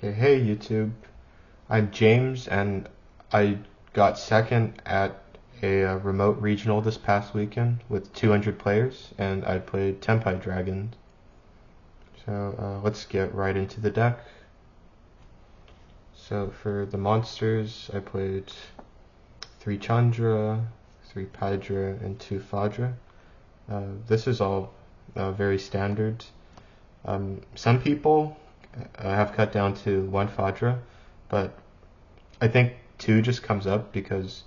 Okay, hey YouTube. I'm James, and I got second at a remote regional this past weekend with 200 players, and I played Tenpai Dragon. So let's get right into the deck. So for the monsters, I played 3 Chandra, 3 Pydra, and 2 Fadra. This is all very standard. Some people have cut down to 1 Fadra, but I think 2 just comes up because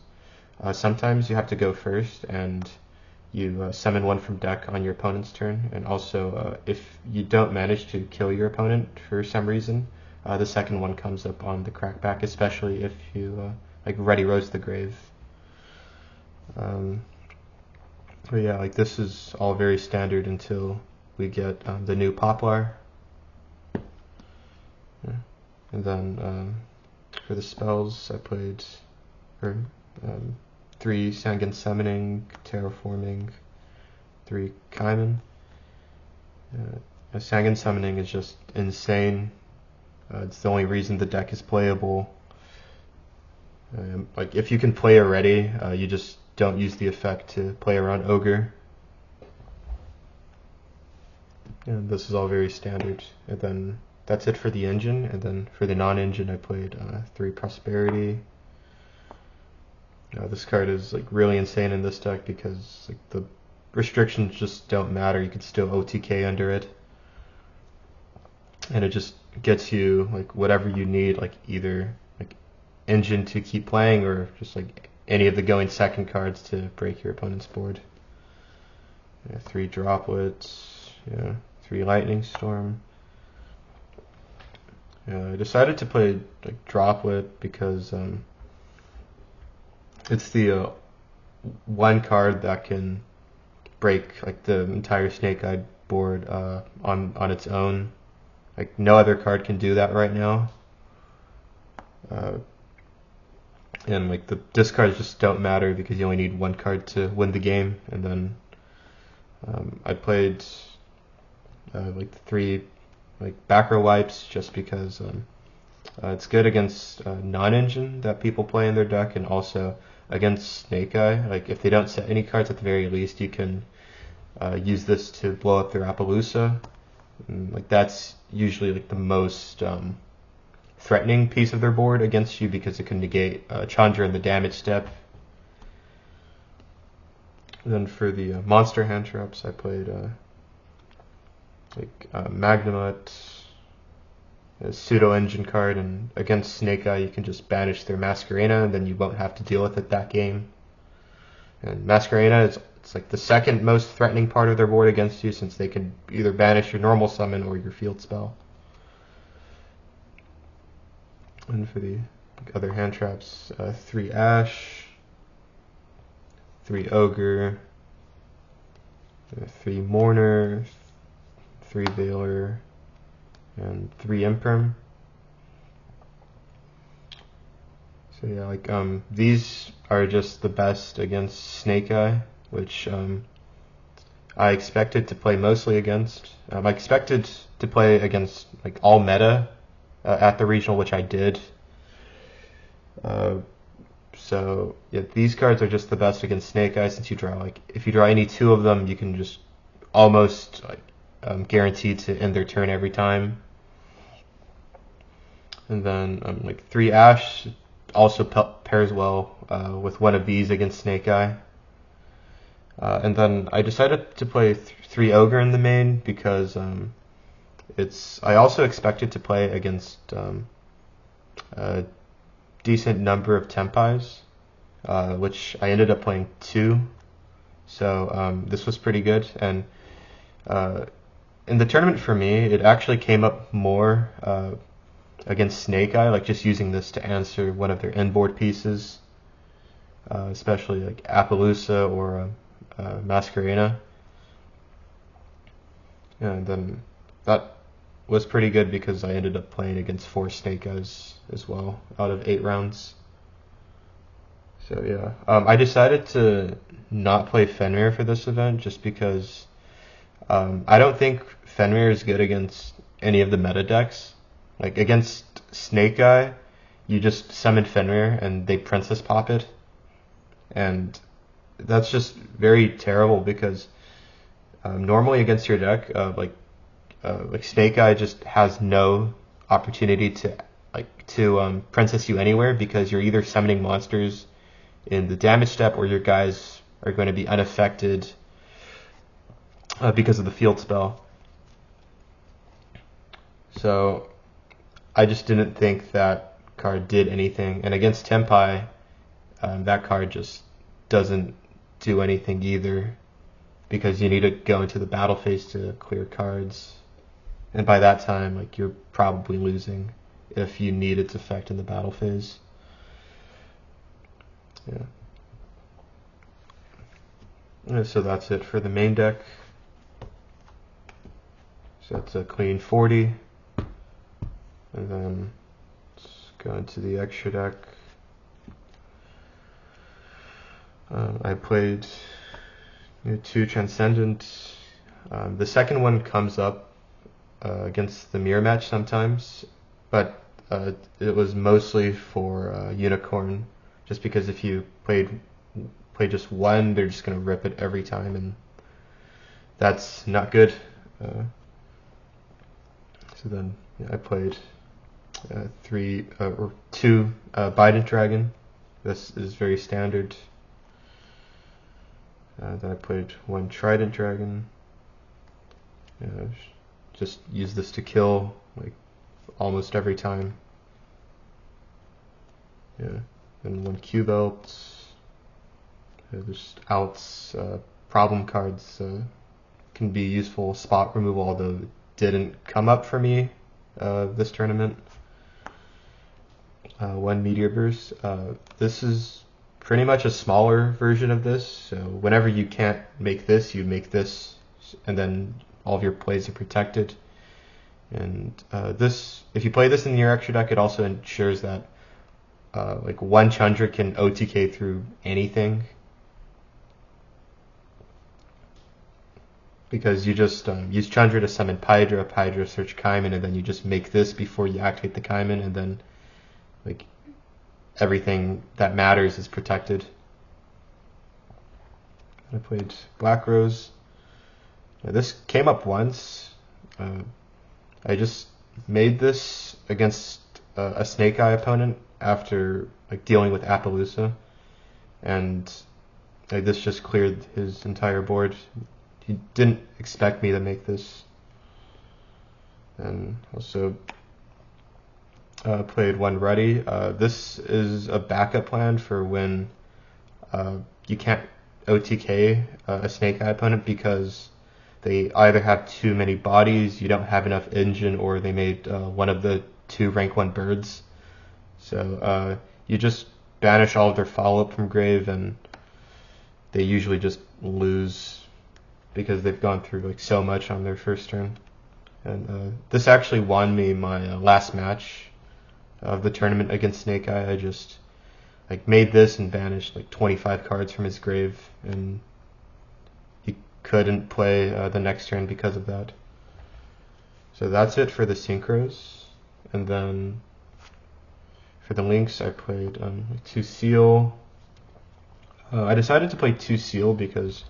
sometimes you have to go first and you summon 1 from deck on your opponent's turn, and also if you don't manage to kill your opponent for some reason, the second one comes up on the crackback, especially if you like Ready Rose the Grave. But yeah, like this is all very standard until we get the new Poplar. Yeah. And then for the spells, I played 3 Sangan Summoning, Terraforming, 3 Kaiman. Sangan Summoning is just insane. It's the only reason the deck is playable. Like if you can play already, you just don't use the effect to play around Ogre. And this is all very standard. And then that's it for the engine. And then for the non-engine, I played 3 Prosperity. This card is like really insane in this deck because like the restrictions just don't matter. You can still OTK under it, and it just gets you like whatever you need, like either like engine to keep playing or just like any of the going second cards to break your opponent's board. 3 Droplets, 3 Lightning Storm. I decided to play like Droplet because it's the one card that can break like the entire Snake Eye board on its own. Like no other card can do that right now. And like the discards just don't matter because you only need 1 card to win the game. And then I played like the 3 like back row wipes just because it's good against non-engine that people play in their deck, and also against Snake Eye. Like if they don't set any cards, at the very least you can use this to blow up their Appaloosa. And, like that's usually like the most threatening piece of their board against you because it can negate Chandra in the damage step. And then for the monster hand traps, I played Magnemut, a pseudo engine card, and against Snake Eye you can just banish their Masquerena, and then you won't have to deal with it that game. And Masquerena it's like the second most threatening part of their board against you, since they can either banish your normal summon or your field spell. And for the other hand traps, 3 Ash, 3 Ogre, 3 Mourner, 3 Veiler, and 3 Imperm. So yeah, like these are just the best against Snake Eye, which I expected to play mostly against. I expected to play against like all meta at the regional, which I did. So yeah, these cards are just the best against Snake Eye, since you draw like if you draw any 2 of them, you can just almost like guaranteed to end their turn every time. And then like 3 Ash also pairs well with 1 of these against Snake Eye. And then I decided to play 3 Ogre in the main because I also expected to play against a decent number of Tenpais, which I ended up playing 2. So this was pretty good. And in the tournament for me, it actually came up more against Snake Eye, like just using this to answer one of their inboard pieces, especially like Appaloosa or Masquerena. And then that was pretty good because I ended up playing against 4 Snake Eyes as well out of 8 rounds. So yeah, I decided to not play Fenrir for this event just because I don't think Fenrir is good against any of the meta decks. Like against Snake Eye, you just summon Fenrir and they Princess Pop it, and that's just very terrible because normally against your deck, like Snake Eye just has no opportunity to Princess you anywhere because you're either summoning monsters in the damage step or your guys are going to be unaffected because of the field spell. So I just didn't think that card did anything, and against Tenpai, that card just doesn't do anything either because you need to go into the battle phase to clear cards, and by that time, like, you're probably losing if you need its effect in the battle phase. Yeah. So that's it for the main deck. So that's a clean 40. And then let's go into the extra deck. I played 2 Transcendent. The second one comes up against the mirror match sometimes, but it was mostly for Unicorn, just because if you play just one, they're just going to rip it every time, and that's not good. So then I played 2 Biden Dragon. This is very standard. Then I played 1 Trident Dragon. Just use this to kill like almost every time. Yeah. And 1 Q Belt. Just outs, problem cards can be useful. Spot removal, although it didn't come up for me this tournament. 1 Meteor Burst. This is pretty much a smaller version of this, so whenever you can't make this, you make this, and then all of your plays are protected. And this, if you play this in your extra deck, it also ensures that like 1 Chandra can OTK through anything, because you just use Chandra to summon Pydra search Kaiman, and then you just make this before you activate the Kaiman, and then like everything that matters is protected. I played Black Rose. Now, this came up once. I just made this against a Snake Eye opponent after like dealing with Appaloosa, and this just cleared his entire board. He didn't expect me to make this. And also played 1 Ruddy. This is a backup plan for when you can't OTK a Snake Eye opponent because they either have too many bodies, you don't have enough engine, or they made one of the 2 rank 1 birds. So you just banish all of their follow-up from grave, and they usually just lose because they've gone through like so much on their first turn. And this actually won me my last match of the tournament against Snake Eye. I just like made this and banished like 25 cards from his grave, and he couldn't play the next turn because of that. So that's it for the synchros. And then for the links, I played 2 Seal. I decided to play 2 Seal because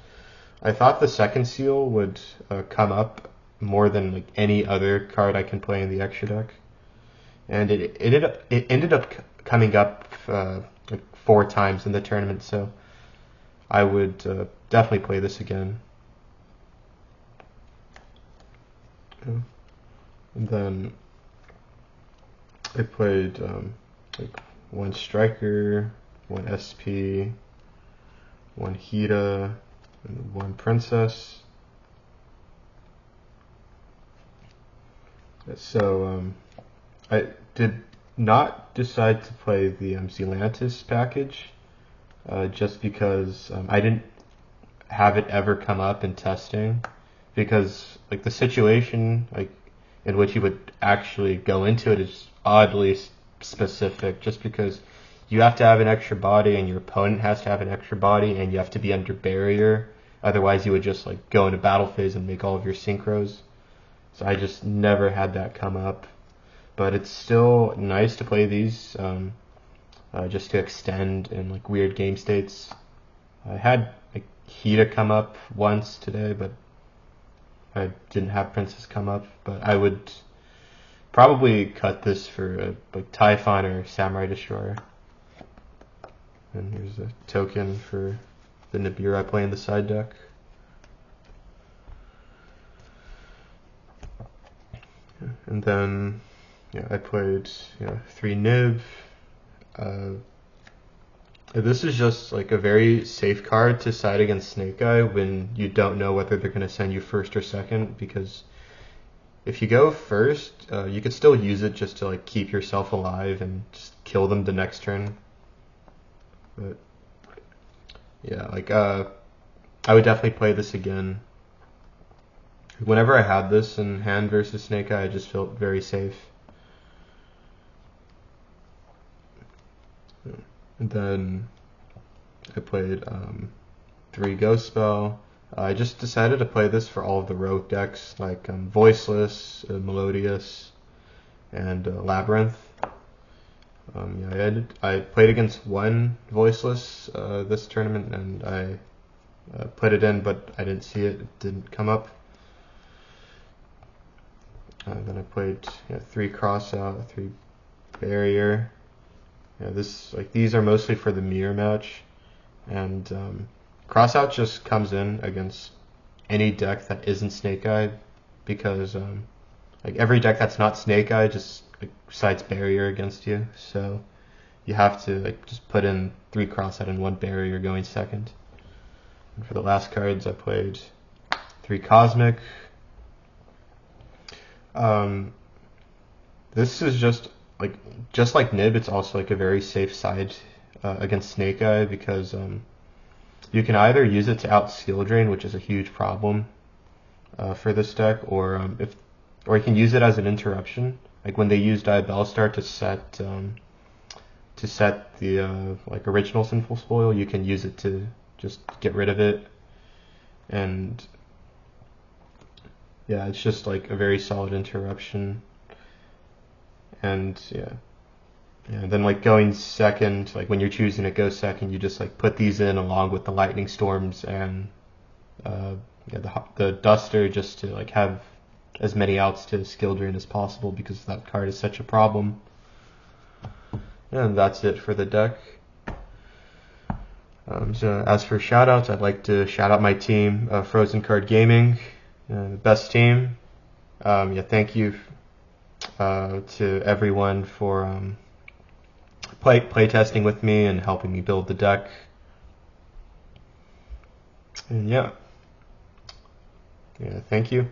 I thought the second Seal would come up more than like any other card I can play in the extra deck, and it ended up coming up like 4 times in the tournament. So I would definitely play this again. And then I played like 1 Striker, 1 SP, 1 Hida, and 1 Princess. So I did not decide to play the Zealantis package just because I didn't have it ever come up in testing, because like the situation like in which you would actually go into it is oddly specific, just because you have to have an extra body and your opponent has to have an extra body and you have to be under barrier, otherwise you would just like go into battle phase and make all of your synchros. So I just never had that come up. but it's still nice to play these just to extend in like weird game states. I had like Hida come up once today, but I didn't have Princess come up. But I would probably cut this for like Typhon or Samurai Destroyer. And here's a token for the Nibiru I play in the side deck. And then I played 3 Nib. This is just like a very safe card to side against Snake Eye when you don't know whether they're going to send you first or second, because if you go first, you could still use it just to like keep yourself alive and just kill them the next turn. But yeah, like I would definitely play this again. Whenever I had this in hand versus Snake Eye, I just felt very safe. And then I played 3 Ghost Spell. I just decided to play this for all of the rogue decks, like Voiceless, Melodious, and Labyrinth. I played against 1 Voiceless this tournament, and I put it in, but I didn't see it. It didn't come up. Then I played 3 Crossout, 3 Barrier. These are mostly for the mirror match, and Crossout just comes in against any deck that isn't Snake Eye, because like every deck that's not Snake Eye just like cites Barrier against you, so you have to like just put in 3 Crossout and 1 Barrier going second. And for the last cards, I played 3 Cosmic. This is just like Nib, it's also like a very safe side against Snake Eye, because you can either use it to out skill drain, which is a huge problem for this deck, or you can use it as an interruption. Like when they use Diabellstar to set the like original Sinful Spoil, you can use it to just get rid of it. And yeah, it's just like a very solid interruption. And and then like going second, like when you're choosing to go second, you just like put these in along with the Lightning Storms and the Duster, just to like have as many outs to skill drain as possible, because that card is such a problem. And that's it for the deck. So as for shoutouts, I'd like to shout out my team, Frozen Card Gaming, best team. Thank you to everyone for play testing with me and helping me build the deck. And thank you.